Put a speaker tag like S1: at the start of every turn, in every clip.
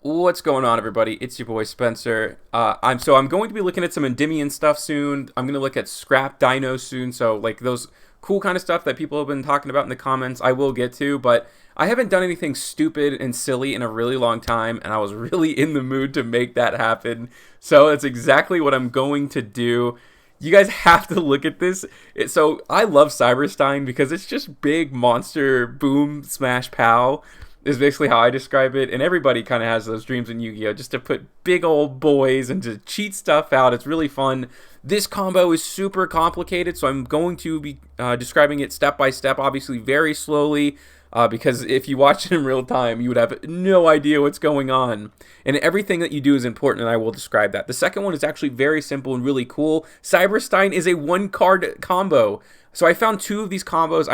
S1: What's going on, everybody? It's your boy Spencer. I'm going to be looking at some Endymion stuff soon. I'm going to look at scrap dinos soon. So like those cool kind of stuff that people have been talking about in the comments, I will get to. But I haven't done anything stupid and silly in a really long time, and I was really in the mood to make that happen. So that's exactly what I'm going to do. You guys have to look at this. So I love Cyber-Stein because it's just big monster boom smash pow is basically how I describe it. And everybody kind of has those dreams in Yu-Gi-Oh! Just to put big old boys and to cheat stuff out. It's really fun. This combo is super complicated, so I'm going to be describing it step by step, obviously very slowly, because if you watch it in real time, you would have no idea what's going on. And everything that you do is important, and I will describe that. The second one is actually very simple and really cool. Cyber-Stein is a one-card combo. So I found two of these combos.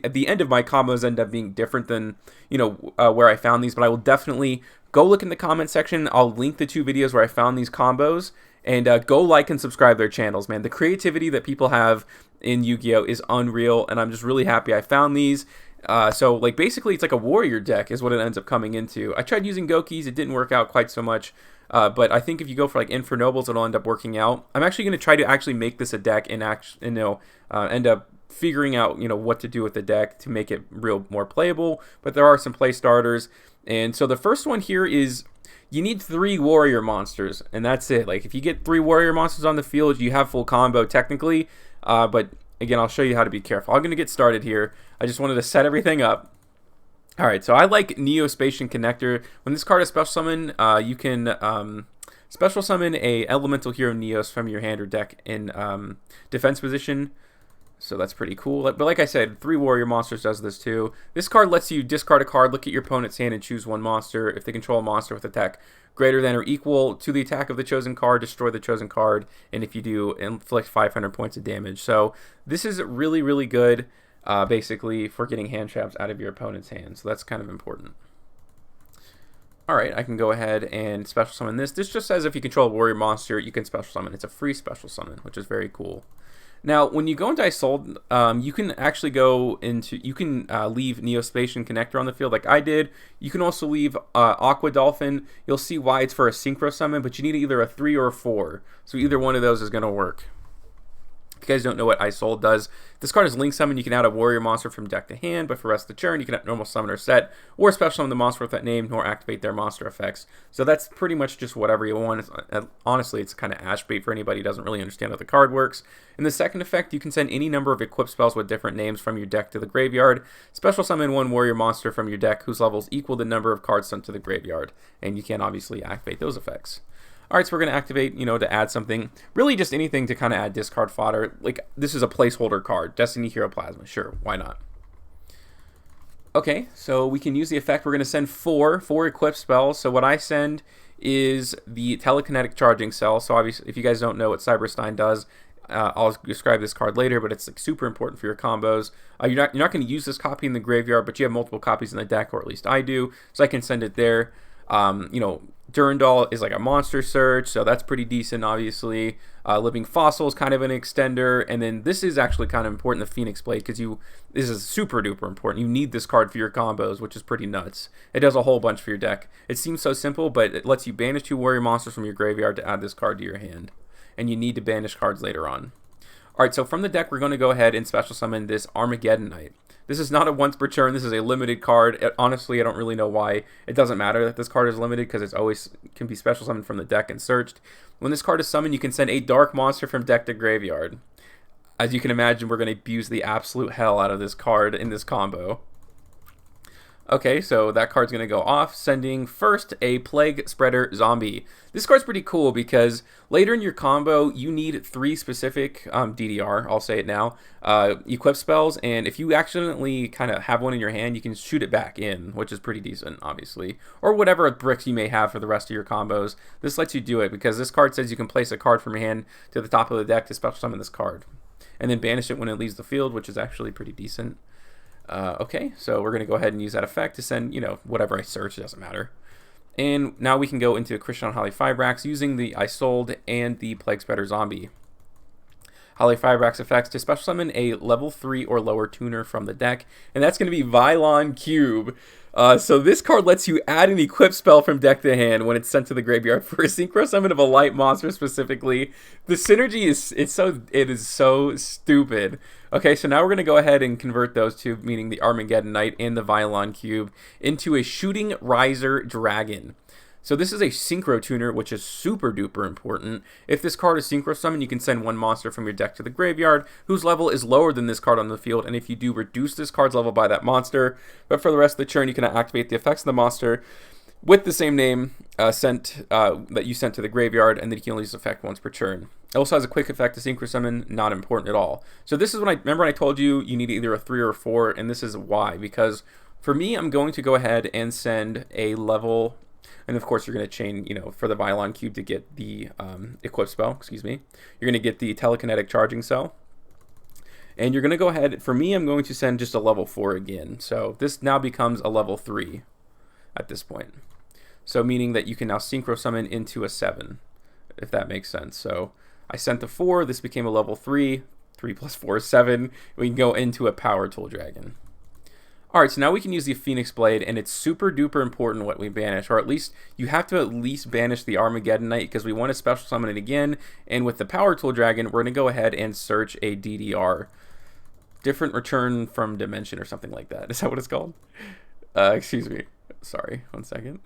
S1: At the end of my combos end up being different than, where I found these, but I will definitely go look in the comment section. I'll link the two videos where I found these combos, and go like and subscribe their channels, man. The creativity that people have in Yu-Gi-Oh! Is unreal, and I'm just really happy I found these. So like basically it's like a warrior deck is what it ends up coming into. I tried using Gokis, it didn't work out quite so much. But I think if you go for like Infernobles, it'll end up working out. I'm actually going to try to actually make this a deck and end up figuring out what to do with the deck to make it more playable. But there are some play starters, and so the first one here is you need 3 warrior monsters, and that's it. Like if you get 3 warrior monsters on the field, you have full combo technically. But again, I'll show you how to be careful. I'm going to get started here. I just wanted to set everything up. Alright, so I like Neo-Spatian Connector. When this card is special summon, you can special summon a Elemental Hero Neos from your hand or deck in defense position. So that's pretty cool. But like I said, 3 warrior monsters does this too. This card lets you discard a card, look at your opponent's hand, and choose one monster. If they control a monster with attack greater than or equal to the attack of the chosen card, destroy the chosen card. And if you do, inflict 500 points of damage. So this is really, really good. Basically for getting hand traps out of your opponent's hand, so that's kind of important. Alright, I can go ahead and special summon this. This just says if you control a warrior monster, you can special summon. It's a free special summon, which is very cool. Now, when you go into Isolde, you can actually leave Neo-Spatian Connector on the field like I did. You can also leave Aqua Dolphin. You'll see why it's for a synchro summon, but you need either a 3 or a 4. So either one of those is going to work. If you guys don't know what Isolde does, this card is Link Summon. You can add a warrior monster from deck to hand, but for the rest of the turn, you can normal summon or set, or special summon the monster with that name, nor activate their monster effects. So that's pretty much just whatever you want. Honestly, it's kind of ash bait for anybody who doesn't really understand how the card works. In the second effect, you can send any number of equipped spells with different names from your deck to the graveyard. Special summon 1 warrior monster from your deck whose levels equal the number of cards sent to the graveyard, and you can obviously activate those effects. Alright, so we're going to activate, to add something. Really just anything to kind of add discard fodder. Like, this is a placeholder card. Destiny Hero Plasma. Sure, why not? Okay, so we can use the effect. We're going to send 4 equipped spells. So what I send is the Telekinetic Charging Cell. So obviously, if you guys don't know what Cyber-Stein does, I'll describe this card later, but it's like super important for your combos. You're not going to use this copy in the graveyard, but you have multiple copies in the deck, or at least I do. So I can send it there. Durandal is like a monster search, so that's pretty decent, obviously. Living Fossil is kind of an extender, and then this is actually kind of important, the Phoenix Blade, because this is super duper important. You need this card for your combos, which is pretty nuts. It does a whole bunch for your deck. It seems so simple, but it lets you banish 2 warrior monsters from your graveyard to add this card to your hand, and you need to banish cards later on. Alright, so from the deck, we're going to go ahead and special summon this Armageddon Knight. This is not a once per turn. This is a limited card. Honestly, I don't really know why. It doesn't matter that this card is limited because it's always can be special summoned from the deck and searched. When this card is summoned, you can send a dark monster from deck to graveyard. As you can imagine, we're going to abuse the absolute hell out of this card in this combo. Okay, so that card's going to go off, sending first a Plague Spreader Zombie. This card's pretty cool because later in your combo, you need 3 specific DDR, I'll say it now, equip spells, and if you accidentally kind of have one in your hand, you can shoot it back in, which is pretty decent, obviously. Or whatever bricks you may have for the rest of your combos. This lets you do it because this card says you can place a card from your hand to the top of the deck to special summon this card. And then banish it when it leaves the field, which is actually pretty decent. Okay, so we're going to go ahead and use that effect to send, whatever I search, it doesn't matter. And now we can go into Christian Holly Fibrax using the Isolde and the Plague Spreader Zombie. Holly Firebrax effects to special summon a level 3 or lower tuner from the deck, and that's going to be Vylon Cube. So this card lets you add an equip spell from deck to hand when it's sent to the graveyard for a synchro summon of a light monster specifically. The synergy is so stupid. Okay, so now we're going to go ahead and convert those two, meaning the Armageddon Knight and the Vylon Cube, into a Shooting Riser Dragon. So this is a synchro tuner, which is super duper important. If this card is synchro summon, you can send one monster from your deck to the graveyard whose level is lower than this card on the field, and if you do, reduce this card's level by that monster. But for the rest of the turn, you can activate the effects of the monster with the same name that you sent to the graveyard, and then you can only use the effect once per turn. It also has a quick effect to synchro summon, not important at all. So this is when remember when I told you need either a 3 or a 4, and this is why. Because for me, I'm going to go ahead and send a level. And of course, you're going to chain, for the Vylon Cube to get the equip spell, excuse me. You're going to get the telekinetic charging cell. And you're going to go ahead, for me, I'm going to send just a level 4 again. So this now becomes a level 3 at this point. So meaning that you can now synchro summon into a 7, if that makes sense. So I sent the 4, this became a level 3. 3 plus 4 is 7. We can go into a Power Tool Dragon. Alright, so now we can use the Phoenix Blade, and it's super duper important what we banish, or at least you have to at least banish the Armageddon Knight because we want to special summon it again. And with the Power Tool Dragon, we're going to go ahead and search a DDR. Different Return from Dimension or something like that. Is that what it's called? Excuse me. Sorry, 1 second.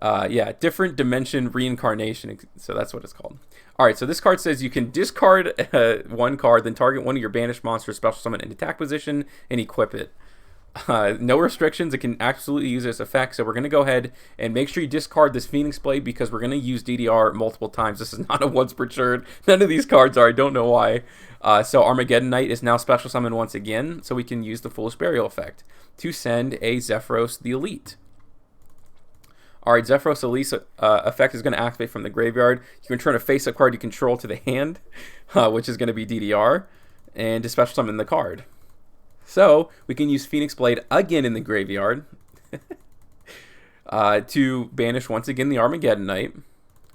S1: Yeah, Different Dimension Reincarnation. So that's what it's called. Alright, so this card says you can discard one card, then target one of your banished monsters, special summon in attack position, and equip it. No restrictions. It can absolutely use this effect. So we're going to go ahead and make sure you discard this Phoenix Blade because we're going to use DDR multiple times. This is not a once per turn. None of these cards are. I don't know why. So Armageddon Knight is now special summoned once again. So we can use the Foolish Burial effect to send a Zephyros the Elite. Alright, Zephyros Elite effect is going to activate from the graveyard. You can turn a face-up card you control to the hand, which is going to be DDR, and to special summon the card. So we can use Phoenix Blade again in the graveyard to banish once again the Armageddon Knight.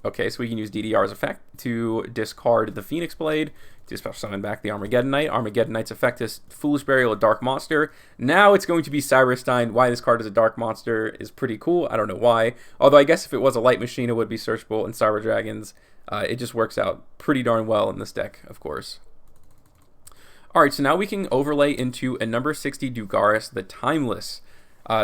S1: Okay, so we can use DDR's effect to discard the Phoenix Blade to special summon back the Armageddon Knight. Armageddon Knight's effect is Foolish Burial, a Dark Monster. Now it's going to be Cyber-Stein. Why this card is a Dark Monster is pretty cool. I don't know why. Although I guess if it was a Light Machine, it would be searchable in Cyber Dragons. It just works out pretty darn well in this deck, of course. Alright, so now we can overlay into a number 60 Dugaris, the Timeless.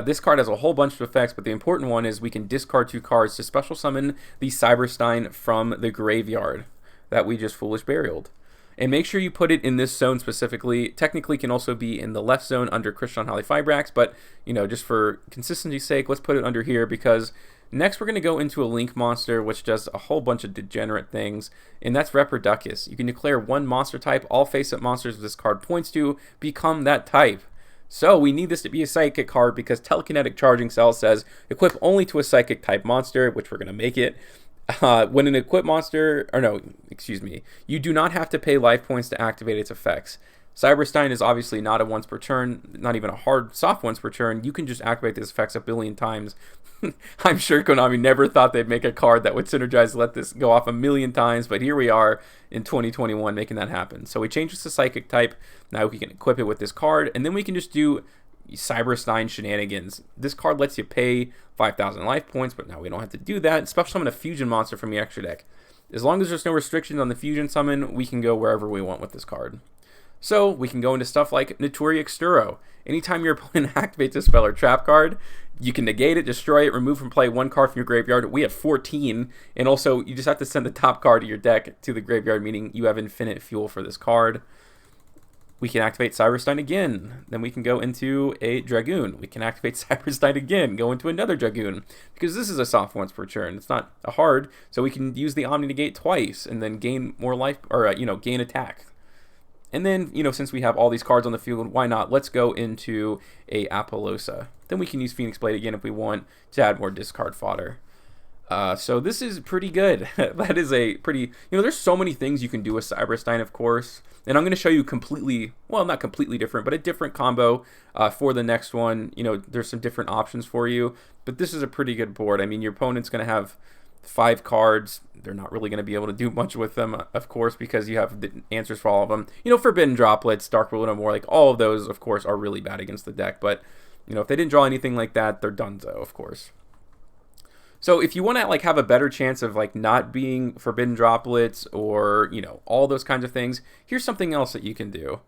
S1: This card has a whole bunch of effects, but the important one is we can discard 2 cards to special summon the Cyber-Stein from the graveyard that we just Foolish Burialed. And make sure you put it in this zone specifically. Technically can also be in the left zone under Christian Holly Fibrax, but just for consistency's sake, let's put it under here because next we're going to go into a Link monster which does a whole bunch of degenerate things, and that's Reproducus. You can declare one monster type. All face-up monsters this card points to become that type. So we need this to be a Psychic card because Telekinetic Charging Cell says equip only to a Psychic type monster, which we're going to make it. When an equipped monster, you do not have to pay life points to activate its effects. Cyber-Stein is obviously not a once per turn, not even a hard, soft once per turn. You can just activate these effects a billion times. I'm sure Konami never thought they'd make a card that would synergize, let this go off a million times, but here we are in 2021 making that happen. So we change this to Psychic type. Now we can equip it with this card, and then we can just do Cyber-Stein shenanigans. This card lets you pay 5,000 life points, but now we don't have to do that. Special summon a fusion monster from your extra deck. As long as there's no restrictions on the fusion summon, we can go wherever we want with this card. So we can go into stuff like Naturi Exturo. Anytime your opponent activates a spell or trap card, you can negate it, destroy it, remove from play 1 card from your graveyard. We have 14, and also you just have to send the top card of your deck to the graveyard, meaning you have infinite fuel for this card. We can activate Cyber-Stein again. Then we can go into a Dragoon. We can activate Cyber-Stein again, go into another Dragoon. Because this is a soft once per turn. It's not a hard, so we can use the Omni Negate twice and then gain more life, or, gain attack. And then, since we have all these cards on the field, why not? Let's go into a Apollosa. Then we can use Phoenix Blade again if we want to add more discard fodder. So this is pretty good. That is a pretty, there's so many things you can do with Cyber-Stein, of course. And I'm going to show you not completely different, but a different combo for the next one. There's some different options for you. But this is a pretty good board. I mean, your opponent's going to have 5 cards. They're not really going to be able to do much with them, of course, because you have the answers for all of them. You know, Forbidden Droplets, Dark Rule No More, like all of those, of course, are really bad against the deck. But, you know, if they didn't draw anything like that, they're donezo, of course. So if you want to like have a better chance of like not being Forbidden Droplets or, you know, all those kinds of things, here's something else that you can do.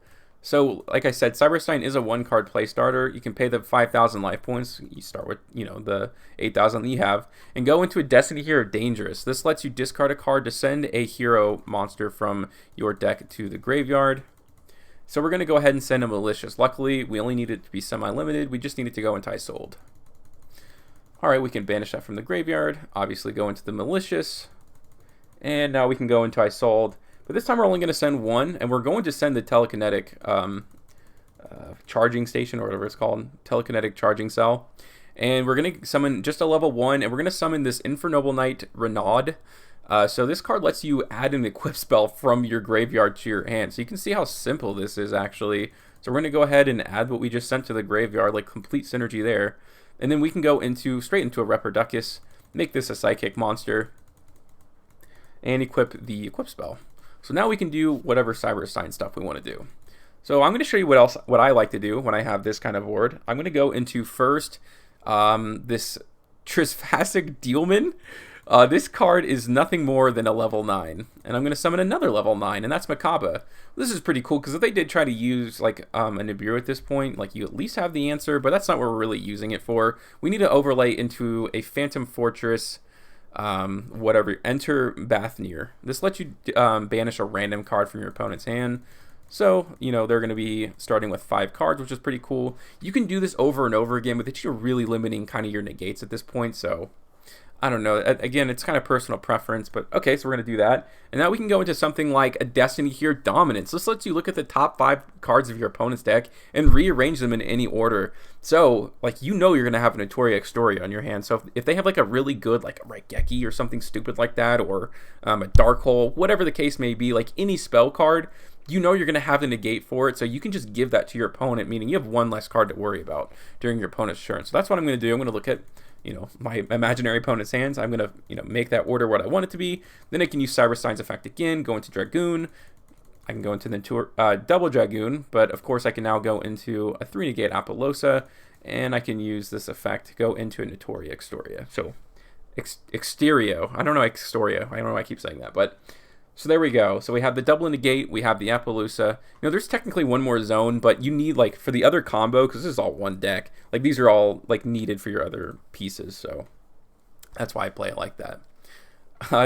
S1: So, like I said, Cyber-Stein is a 1-card play starter. You can pay the 5,000 life points. You start with, you know, the 8,000 that you have. And go into a Destiny Hero Dangerous. This lets you discard a card to send a hero monster from your deck to the graveyard. So we're going to go ahead and send a Malicious. Luckily, we only need it to be semi-limited. We just need it to go into Isolde. Alright, we can banish that from the graveyard. Obviously go into the Malicious. And now we can go into Isolde. But this time we're only going to send one, and we're going to send the telekinetic charging station, or whatever it's called, telekinetic charging cell. And we're going to summon just a level 1, and we're going to summon this Infernoble Knight Renaud. So this card lets you add an equip spell from your graveyard to your hand. So you can see how simple this is, actually. So we're going to go ahead and add what we just sent to the graveyard, like complete synergy there. And then we can go straight into a Reproducus, make this a Psychic monster, and equip the equip spell. So now we can do whatever Cyber-Stein stuff we want to do. So I'm going to show you what I like to do when I have this kind of board. I'm going to go into first this Trisphasic Dealman. This card is nothing more than a level 9. And I'm going to summon another level 9, and that's Makaba. This is pretty cool, because if they did try to use like a Nibiru at this point, like you at least have the answer, but that's not what we're really using it for. We need to overlay into a Phantom Fortress, whatever, enter Bathnir. This lets you banish a random card from your opponent's hand. So, you know, they're going to be starting with 5 cards, which is pretty cool. You can do this over and over again, but you're really limiting kind of your negates at this point, so I don't know. Again, it's kind of personal preference, but okay, so we're going to do that. And now we can go into something like a Destiny Hero Dominance. This lets you look at the top 5 cards of your opponent's deck and rearrange them in any order. So, like, you know you're going to have a Notoria Extoria on your hand. So if they have like a really good, like a Raigeki or something stupid like that, or a Dark Hole, whatever the case may be, like any spell card, you know you're going to have the negate for it, so you can just give that to your opponent, meaning you have one less card to worry about during your opponent's turn. So that's what I'm going to do. I'm going to look at, you know, my imaginary opponent's hands. I'm going to, you know, make that order what I want it to be. Then I can use Cyber-Stein's effect again, go into Dragoon. I can go into the double Dragoon, but of course I can now go into a 3 negate Apollosa, and I can use this effect to go into a Notoria Extoria. So, Exterio. I don't know Extoria. I don't know why I keep saying that, but so there we go. So we have the double negate, we have the Appaloosa. You know, there's technically one more zone, but you need, like, for the other combo, because this is all one deck, like, these are all, like, needed for your other pieces, so that's why I play it like that.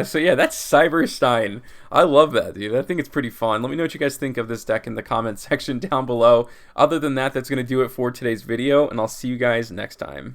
S1: So yeah, that's Cyber-Stein. I love that, dude. I think it's pretty fun. Let me know what you guys think of this deck in the comments section down below. Other than that, that's going to do it for today's video, and I'll see you guys next time.